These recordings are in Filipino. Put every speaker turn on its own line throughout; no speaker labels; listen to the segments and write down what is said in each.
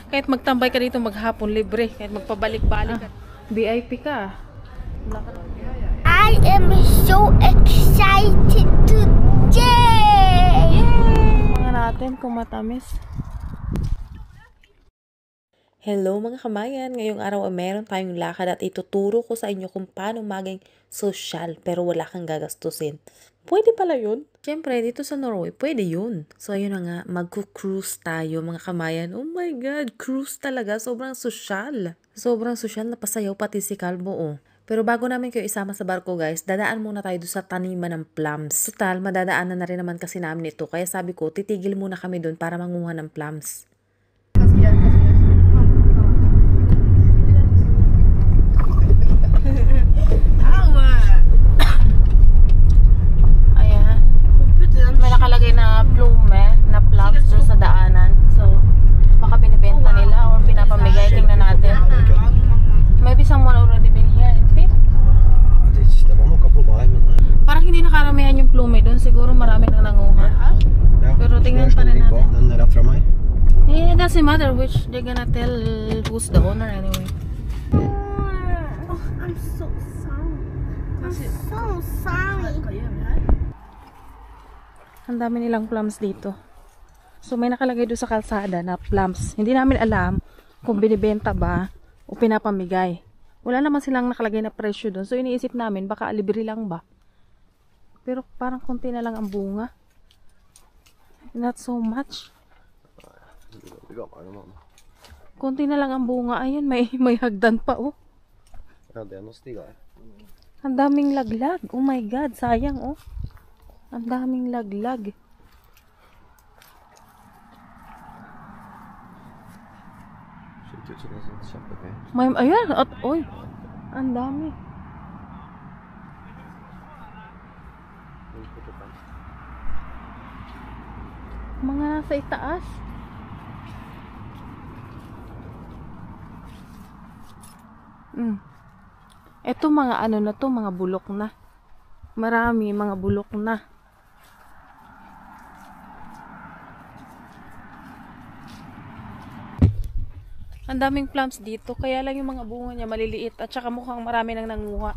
Kahit magtambay ka dito maghapon, libre. Kahit magpabalik-balik ka. VIP ka.
I am so excited today!
Mga natin kung matamis. Hello mga kamayan, ngayong araw ay meron tayong lakad at ituturo ko sa inyo kung paano maging social pero wala kang gagastusin. Pwede pala yun? Siyempre, dito sa Norway, pwede yun. So ayun na nga, mag-cruise tayo mga kamayan. Oh my God, cruise talaga, sobrang social. Sobrang social, napasayaw pati si Calvo oh. Pero bago namin kayo isama sa barko guys, dadaan muna tayo doon sa taniman ng plums. Total, madadaanan na rin naman kasi namin ito. Kaya sabi ko, titigil muna kami doon para manguha ng plums. Ayan. May nakalagay na plume, na plums doon sa daanan. So, baka binibenta nila or pinapamigay. Tingnan natin. Maybe someone already been here and fit. Parang hindi nakaramihan yung plume doon. Siguro marami nang nanguha. Pero tingnan pa rin natin. Yeah, it doesn't matter which they're gonna tell who's the owner anyway.
Oh, I'm so sorry. I'm so sorry.
Ang dami nilang plums dito. So may nakalagay doon sa kalsada na plums. Hindi namin alam kung binibenta ba o pinapamigay. Wala naman silang nakalagay na presyo doon. So iniisip namin baka libre lang ba. Pero parang konti na lang ang bunga. Not so much. Konti na lang ang bunga. Ayan, may hagdan pa oh. Ang daming laglag. Oh my God, sayang oh. Ang daming laglag. Ayan, at oy. Ang dami. Mga nasa itaas. Ito mga ano na to, mga bulok na. Marami mga bulok na. Ang daming plums dito, kaya lang yung mga bunga niya maliliit at saka mukhang marami nang nanguha.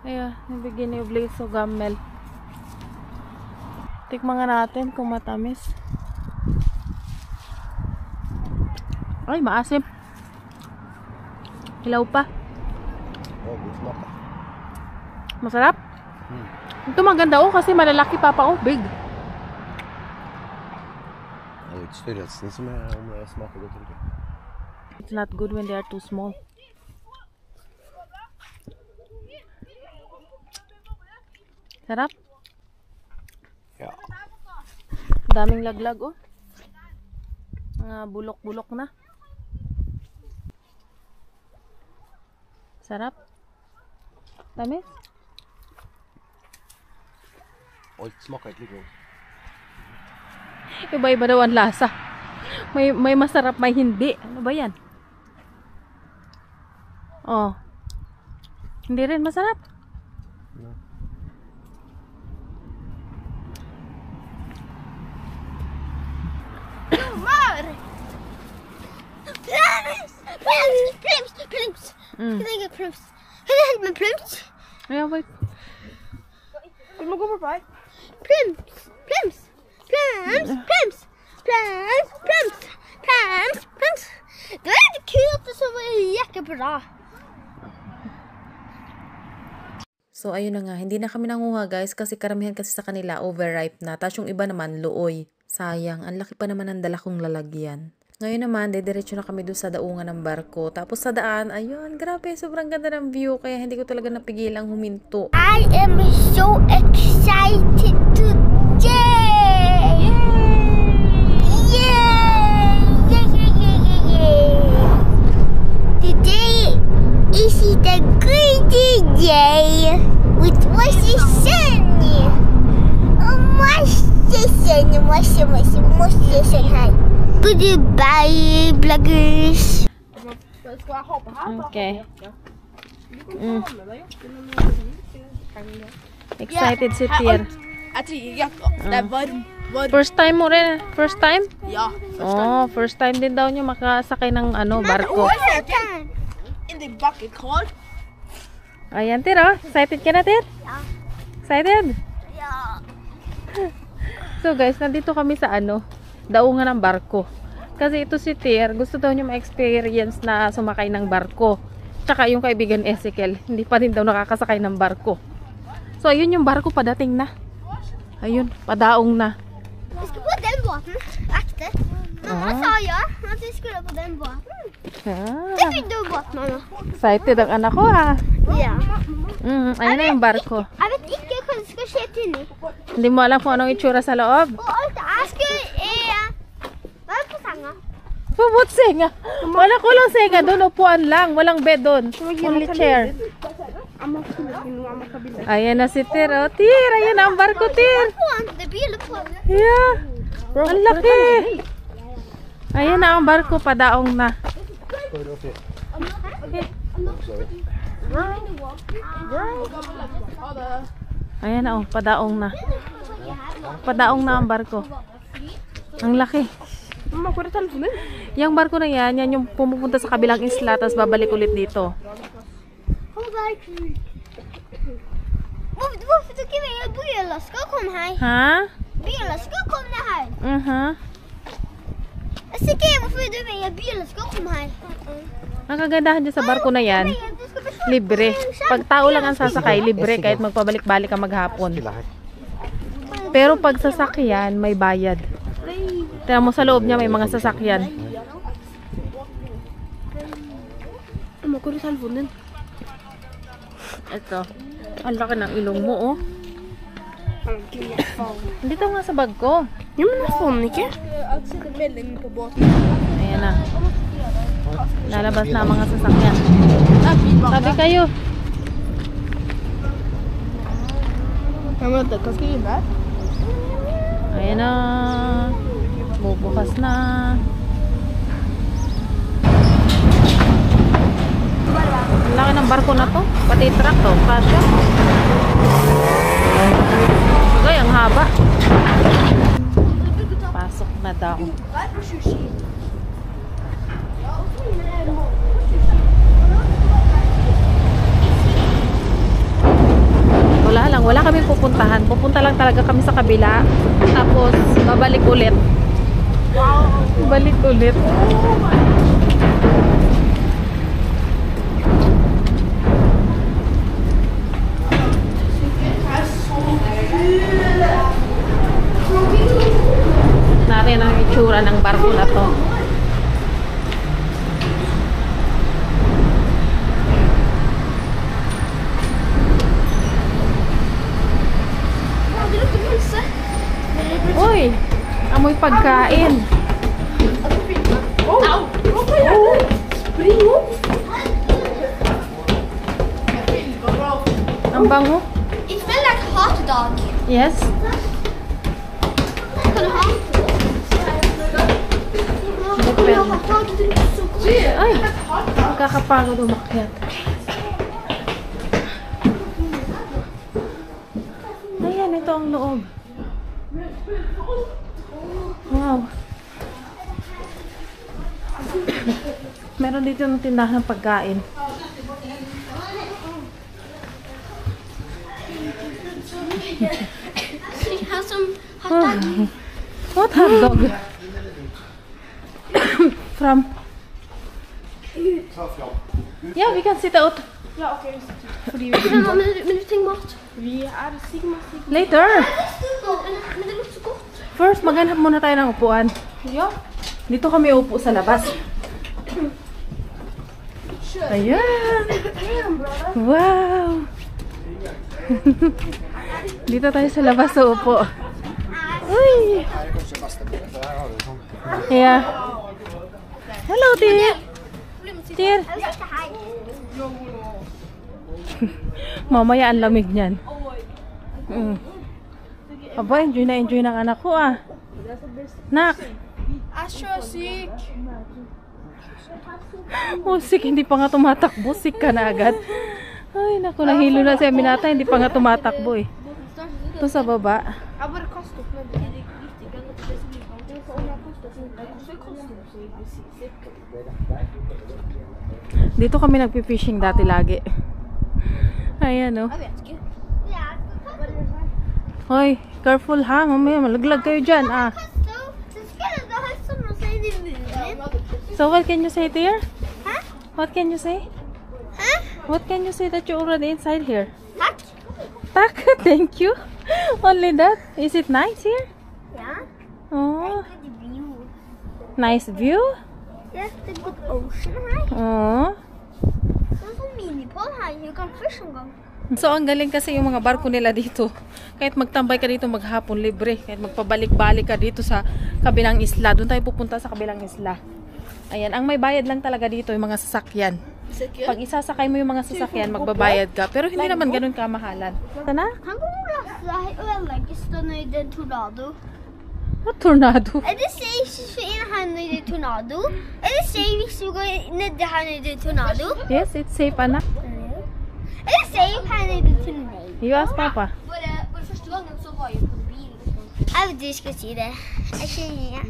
Ayan, nabigyan ni Blaze o gammel. Tikman nga natin kung matamis. Ay, maasim. Hilaw pa. Masarap? Ito maganda oh, kasi malalaki pa pa oh, big. It's not good when they are too small. Sarap?
Yeah.
Daming laglag oh. Mga bulok-bulok na. Sarap? Tamis?
Alt smakar ikke like godt.
Iba-iba daw ang lasa. May masarap, may hindi. Ano ba yan? Oh. Hindi rin masarap.
No.
Plums! Can I get plums? Can I have my plums?
Yeah, wait.
Can we go for five? Plums! Plums! Plums! Plums! Plums! Plums! Plums! Plums! Det var lite kul som var jättebra.
So ayun na nga, hindi na kami nanguha guys kasi karamihan kasi sa kanila overripe na. Tapos yung iba naman luoy. Sayang, ang laki pa naman ang dala kong lalagyan. Ngayon naman, dediretso na kami doon sa daungan ng barko. Tapos sa daan, ayun, grabe, sobrang ganda ng view. Kaya hindi ko talaga napigilang huminto.
I am so excited today! Yay! Today is the great day with Moshi Sunny. Moshi Sunny. Goodbye, vloggers.
Okay. Excited si Pierre.
Det er varm.
First time mo rin? First time?
Ja.
Oh, first time din daw niya makasakay ng barko.
Hindi bakke kald.
Ayan, Tir, oh. Excited ka na, Tir?
Ja.
Excited?
Ja.
So guys, nandito kami sa daungan ng barko. Kasi ito si Tir, gusto daw niya ma-experience na sumakay ng barko. Tsaka yung kaibigan Ezekiel, hindi pa din daw nakakasakay ng barko. So ayun yung barko, padating na. Ayun, padaong na.
Vi skal på den båten. Ekte. Mamma sa ja, at vi skulle på den båten. Det
Ah,
fikk du båt, mamma.
excited ang anak ko, ah.
Ja.
Ayun na yung barko.
Jeg vet ikke hva det skal skje til nå.
Hindi mo alam kung anong itsura sa loob.
Og alt jeg skulle være på senga.
Pabot senga. Wala ko lang senga doon, upuan lang. Walang bed doon. Only chair. Ayan na si Tir. Oh, Tir, ayan na ang barko, Tir.
Det biler på.
Yeah. Ang laki. Ayan na ang barko, padaong na. Ayan na, oh, padaong na. Padaong na ang barko. Ang laki. Yung barko na yan yung pumupunta sa kabilang isla, tapos babalik ulit dito.
Hvorfor du ikke vil biler skal komme her?
Ha?
Biler skal komme her. Jeg sier ikke hvorfor du vil biler skal komme her.
Ang kagandahan dyan sa barko na yan, libre. Pag tao lang ang sasakay, libre kahit magpabalik-balik ka maghapon. Pero pag sasakyan, may bayad. Tingnan mo sa loob niya, may mga sasakyan. Ito. Ang laki ng ilong mo, oh. Dito nga sa bag ko. Ayan na. Lalabas na ang mga sasakyan. Tabi kayo. Ayan na. Bubukas na. Ang laki ng barko na to. Pati truck to. Kasya. Bagay, ang haba. Pasok na daw. Wala lang. Wala kaming pupuntahan. Pupunta lang talaga kami sa kabila. Tapos, babalik ulit. Balik ulit. Narin ang itsura ng barko na to. Uy! Amoy pagkain. Ang bango.
It smells like hot dog.
Yes.
Kan du ha?
Ay! Kakapagod umakyat. Ayan, ito ang loob. Wow. Meron dito ng tindahan ng pagkain.
Have some hot dog.
What hot dog? From? Yeah, we can sit out.
Ja, oké. Men du trenger mat. Vi er Sigma.
Later.
Men det lukter så godt.
First, maghanap muna tayo ng upuan.
Ja.
Dito kami upo sa labas. Ayan. Wow. Dito tayo sa labas sa upo. Uy. Yeah. Hello, Tir. Tir.
Jeg vil sitte her.
Mamaya ang lamig niyan. Aba, enjoy na enjoy ng anak ko, ah. Nak.
Jeg er så syk.
Oh, sick. Hindi pa nga tumatakbo. Sick ka na agad. Ay, naku, nahilo na si Aminata. Hindi pa nga tumatakbo, eh. Ito sa baba.
kostet men det är riktigt gärna på det som är bra. Det får jag kostar så det kostar så
Dito kami nagpi-fishing dati lagi. Ayan oh.
Jag vet inte. Ja,
Hoy, careful ha. Mamaya malaglag kayo dyan ah.
så ska det ha som de säger i muren.
So what can you say there?
Huh?
What can you say?
Huh?
What can you say that you're already inside here?
Tack.
Tak, thank you. Only that. Is it nice here?
Ja.
Oh,
The view.
nice view.
Yes, the good ocean här.
Oh.
There's a mini pool här. You can fish and go.
So, ang galing kasi yung mga barko nila dito. Kahit magtambay ka dito maghapon, libre. Kahit magpabalik-balik ka dito sa kabilang isla. Doon tayo pupunta sa kabilang isla. Ayan, ang may bayad lang talaga dito yung mga sasakyan. Pag isasakay mo yung mga sasakyan, magbabayad ka. Pero hindi naman ganun kamahalan. Sana?
Han kommer att ödelägga stående i den tornado.
What tornado?
Eller säg så in han i den tornado. Eller säg vi så går ned han i den tornado.
Yes, it's safe, anak.
Eller säg han i den tornado.
You ask Papa.
Var det första gången så var jag på bil. Jag vet du ska se det. Jag känner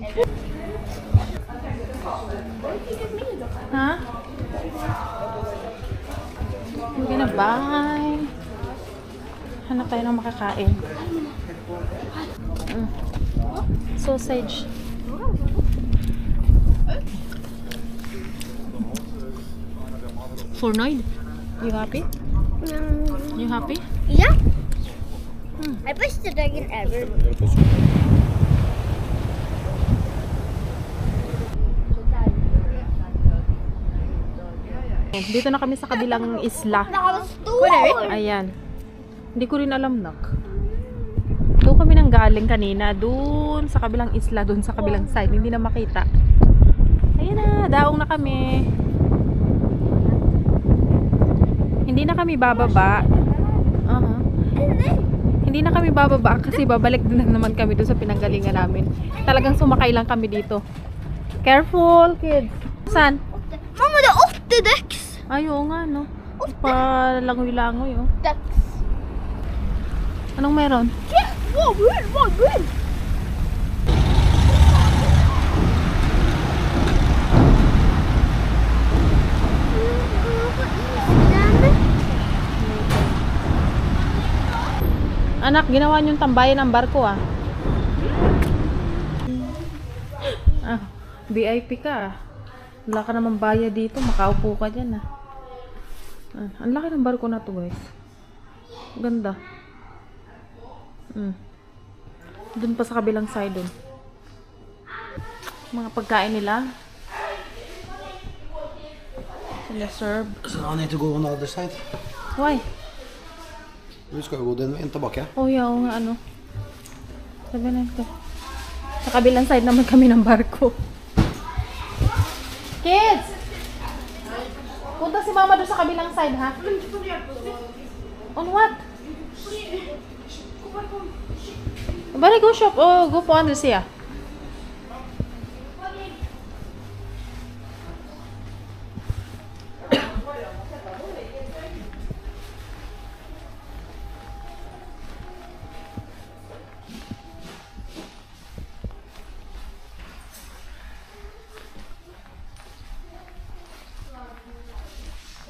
Ha? We're gonna buy. Hanap tayo ng makakain. Sausage. Fornoid. You happy? You happy?
Ja. Det är bästa dagen ever.
Dito na kami sa kabilang isla.
Stor!
Ayan. Hindi ko rin alam, nak. Doon kami nang galing kanina. Doon sa kabilang isla. Doon sa kabilang side. Hindi na makita. Ayan na. Daong na kami. Hindi na kami bababa. Hindi na kami bababa kasi babalik din na naman kami doon sa pinanggalingan namin. Talagang sumakay lang kami dito. Careful, kids. Saan?
Mamma, det är 8 däcks!
Ay, oo nga, no? Palangoy-langoy, oh.
Däcks.
Anong meron?
Vad vill?
Anak, ginawa niyong tambayan ng barko, ah. Ah, VIP ka, ah. Wala ka namang bayad dito. Makaupo ka dyan, ah. Ah, ang laki ng barko na to, guys. Ganda. Doon pa sa kabilang side, doon. Mga pagkain nila. Sila serve.
So I need to go on the other side.
Why?
Du ska ju gå den vägen tillbaka.
Oh, yeah, oo nga, ano. Sabi na ito. Sa kabilang side naman kami ng barko. Kids! Punta si mama doon sa kabilang side, ha? On what? Bari, go shop. Oh, go po under siya.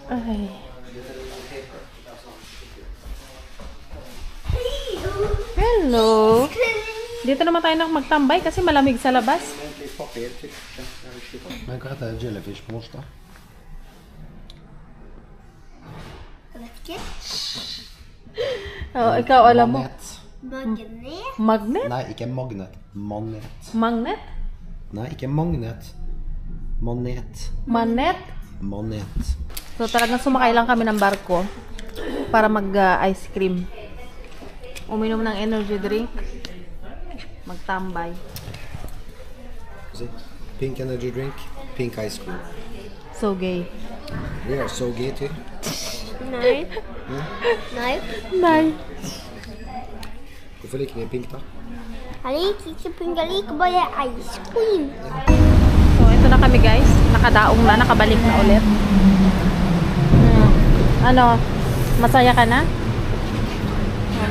Ay. Hello. Dito naman tayo na magtambay kasi malamig sa labas.
Men vad heter jellyfish på norska?
Oh, ikaw alam mo.
Magnet.
Magnet?
Nej, ikke magnet. Manet.
Magnet?
Nej, ikke magnet. Manet.
Manet?
Manet.
So talagang sumakay lang kami ng barko para mag-ice cream. Uminom ng energy drink. Magtambay.
See? Pink energy drink, pink ice cream.
So gay.
We are so gay too.
Nej. Nej.
Nej.
Hvorfor liker ni pink da?
Han gick inte pingali ko bara ice cream.
So ito na kami guys. Nakadaong na, nakabalik na ulit. Ano, masaya ka na?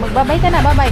Magbabay ka na, bye-bye.